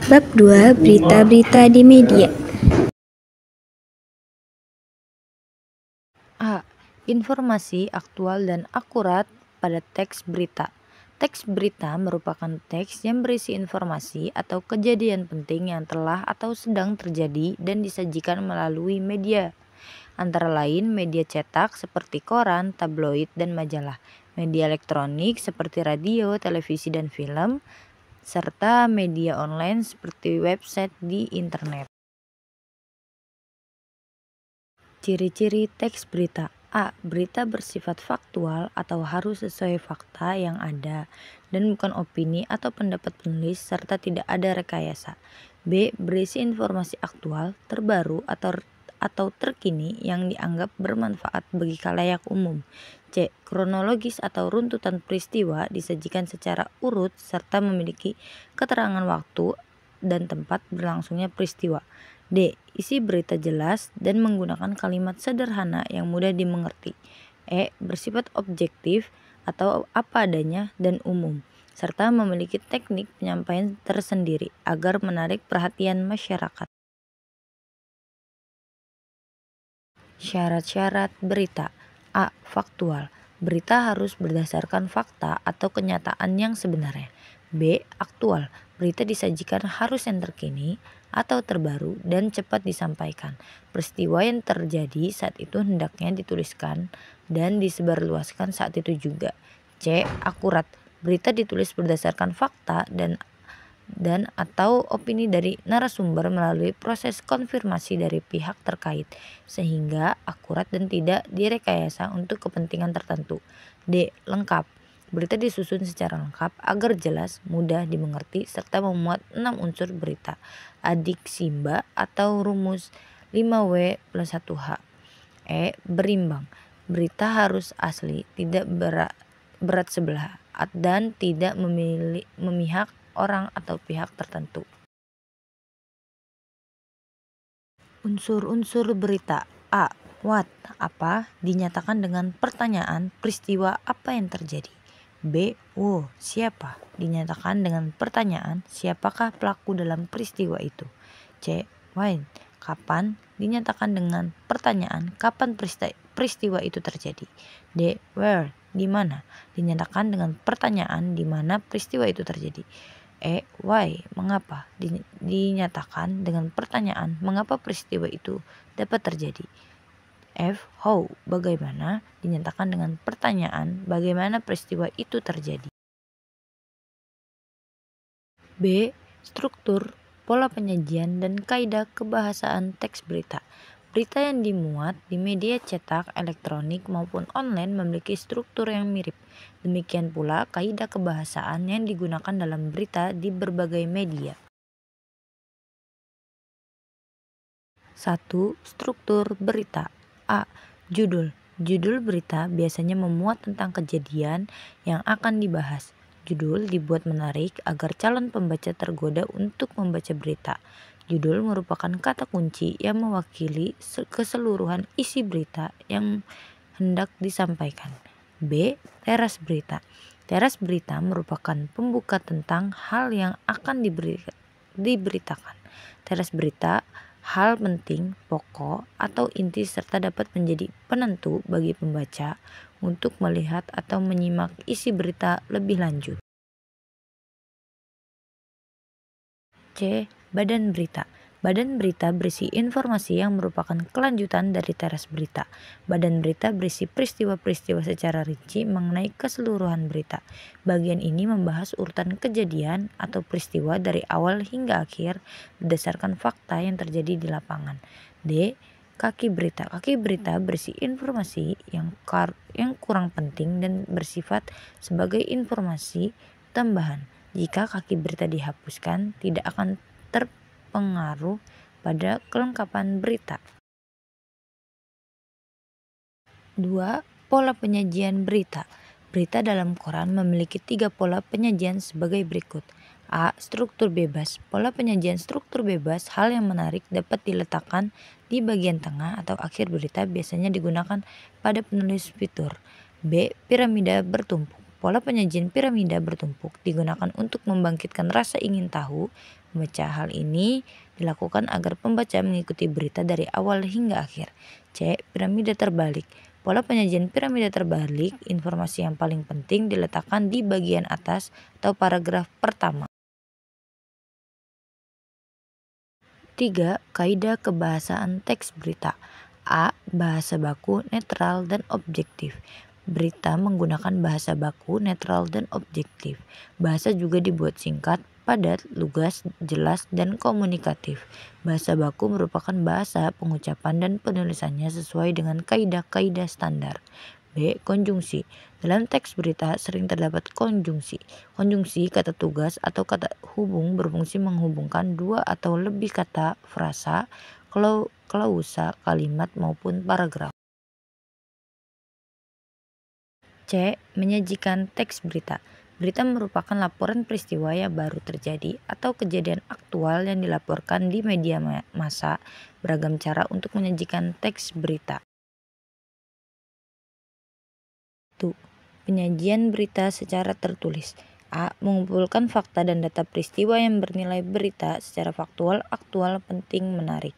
Bab 2. Berita-berita di media. A. Informasi aktual dan akurat pada teks berita. Teks berita merupakan teks yang berisi informasi atau kejadian penting yang telah atau sedang terjadi dan disajikan melalui media. Antara lain media cetak seperti koran, tabloid, dan majalah, media elektronik seperti radio, televisi, dan film, serta media online seperti website di internet. Ciri-ciri teks berita. A. Berita bersifat faktual atau harus sesuai fakta yang ada dan bukan opini atau pendapat penulis serta tidak ada rekayasa. B. Berisi informasi aktual, terbaru atau terkini yang dianggap bermanfaat bagi khalayak umum. C. Kronologis atau runtutan peristiwa disajikan secara urut serta memiliki keterangan waktu dan tempat berlangsungnya peristiwa. D. Isi berita jelas dan menggunakan kalimat sederhana yang mudah dimengerti. E. Bersifat objektif atau apa adanya dan umum, serta memiliki teknik penyampaian tersendiri agar menarik perhatian masyarakat. Syarat-syarat berita. A. Faktual. Berita harus berdasarkan fakta atau kenyataan yang sebenarnya. B. Aktual. Berita disajikan harus yang terkini atau terbaru dan cepat disampaikan. Peristiwa yang terjadi saat itu hendaknya dituliskan dan disebarluaskan saat itu juga. C. Akurat. Berita ditulis berdasarkan fakta dan atau opini dari narasumber melalui proses konfirmasi dari pihak terkait, sehingga akurat dan tidak direkayasa untuk kepentingan tertentu. D. Lengkap. Berita disusun secara lengkap agar jelas, mudah dimengerti, serta memuat 6 unsur berita, adik Simba atau rumus 5W plus 1H. E. Berimbang. Berita harus asli, tidak berat sebelah, dan tidak memihak orang atau pihak tertentu. Unsur-unsur berita. A. What, apa, dinyatakan dengan pertanyaan peristiwa apa yang terjadi. B. Who, siapa, dinyatakan dengan pertanyaan siapakah pelaku dalam peristiwa itu. C. When, kapan, dinyatakan dengan pertanyaan kapan peristiwa itu terjadi. D. Where, di mana, dinyatakan dengan pertanyaan di mana peristiwa itu terjadi. E. Why, mengapa, dinyatakan dengan pertanyaan mengapa peristiwa itu dapat terjadi. F. How, bagaimana, dinyatakan dengan pertanyaan bagaimana peristiwa itu terjadi. B. Struktur, pola penyajian, dan kaidah kebahasaan teks berita. Berita yang dimuat di media cetak, elektronik, maupun online memiliki struktur yang mirip. Demikian pula kaidah kebahasaan yang digunakan dalam berita di berbagai media. 1. Struktur berita. A. Judul. Judul berita biasanya memuat tentang kejadian yang akan dibahas. Judul dibuat menarik agar calon pembaca tergoda untuk membaca berita. Judul merupakan kata kunci yang mewakili keseluruhan isi berita yang hendak disampaikan. B. Teras berita. Teras berita merupakan pembuka tentang hal yang akan diberitakan. Teras berita hal penting, pokok, atau inti serta dapat menjadi penentu bagi pembaca untuk melihat atau menyimak isi berita lebih lanjut. C. Badan berita. Badan berita berisi informasi yang merupakan kelanjutan dari teras berita. Badan berita berisi peristiwa-peristiwa secara rinci mengenai keseluruhan berita. Bagian ini membahas urutan kejadian atau peristiwa dari awal hingga akhir berdasarkan fakta yang terjadi di lapangan. D. Kaki berita. Kaki berita berisi informasi yang kurang penting dan bersifat sebagai informasi tambahan. Jika kaki berita dihapuskan, tidak akan terpengaruh pada kelengkapan berita. 2. Pola penyajian berita. Berita dalam koran memiliki 3 pola penyajian sebagai berikut. A. Struktur bebas. Pola penyajian struktur bebas, hal yang menarik dapat diletakkan di bagian tengah atau akhir berita, biasanya digunakan pada penulis fitur. B. Piramida bertumpuk. Pola penyajian piramida bertumpuk digunakan untuk membangkitkan rasa ingin tahu Membaca hal ini dilakukan agar pembaca mengikuti berita dari awal hingga akhir. C. Piramida terbalik. Pola penyajian piramida terbalik, informasi yang paling penting diletakkan di bagian atas atau paragraf pertama. 3. Kaidah kebahasaan teks berita. A. Bahasa baku, netral, dan objektif. Berita menggunakan bahasa baku, netral, dan objektif. Bahasa juga dibuat singkat, padat, lugas, jelas, dan komunikatif. Bahasa baku merupakan bahasa, pengucapan, dan penulisannya sesuai dengan kaidah-kaidah standar. B. Konjungsi. Dalam teks berita sering terdapat konjungsi. Konjungsi kata tugas atau kata hubung berfungsi menghubungkan dua atau lebih kata, frasa, klausa, kalimat maupun paragraf. C. Menyajikan teks berita. Berita merupakan laporan peristiwa yang baru terjadi atau kejadian aktual yang dilaporkan di media massa. Beragam cara untuk menyajikan teks berita. Penyajian berita secara tertulis. A. Mengumpulkan fakta dan data peristiwa yang bernilai berita secara faktual, aktual, penting, menarik.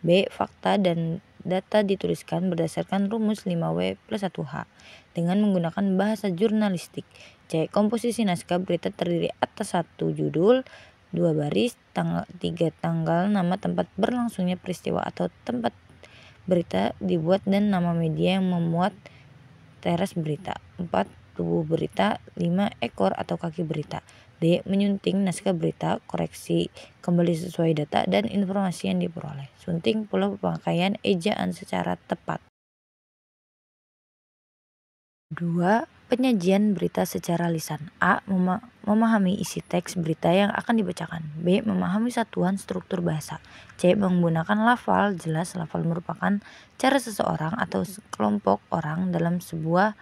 B. Fakta dan data dituliskan berdasarkan rumus 5W+1H dengan menggunakan bahasa jurnalistik. C. Komposisi naskah berita terdiri atas 1 judul, 2 baris, 3 tanggal, nama tempat berlangsungnya peristiwa atau tempat berita dibuat dan nama media yang memuat teras berita. 4. Tubuh berita. 5. Ekor atau kaki berita. D. Menyunting naskah berita, koreksi kembali sesuai data dan informasi yang diperoleh. Sunting pula pemakaian ejaan secara tepat. 2. Penyajian berita secara lisan. A. Memahami isi teks berita yang akan dibacakan. B. Memahami satuan struktur bahasa. C. Menggunakan lafal. Jelas, lafal merupakan cara seseorang atau kelompok orang dalam sebuah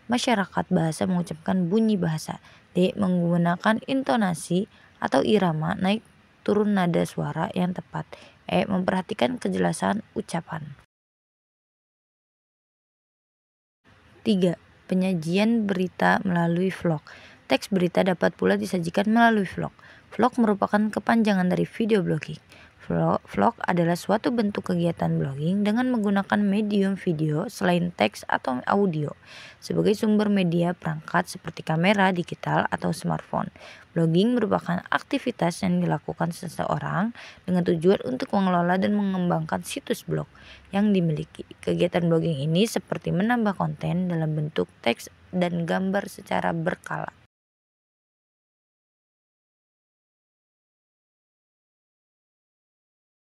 masyarakat bahasa mengucapkan bunyi bahasa. D. Menggunakan intonasi atau irama naik turun nada suara yang tepat. E. Memperhatikan kejelasan ucapan. 3. Penyajian berita melalui vlog. Teks berita dapat pula disajikan melalui vlog. Vlog merupakan kepanjangan dari video blogging. Vlog adalah suatu bentuk kegiatan blogging dengan menggunakan medium video selain teks atau audio sebagai sumber media perangkat seperti kamera digital atau smartphone. Blogging merupakan aktivitas yang dilakukan seseorang dengan tujuan untuk mengelola dan mengembangkan situs blog yang dimiliki. Kegiatan blogging ini seperti menambah konten dalam bentuk teks dan gambar secara berkala.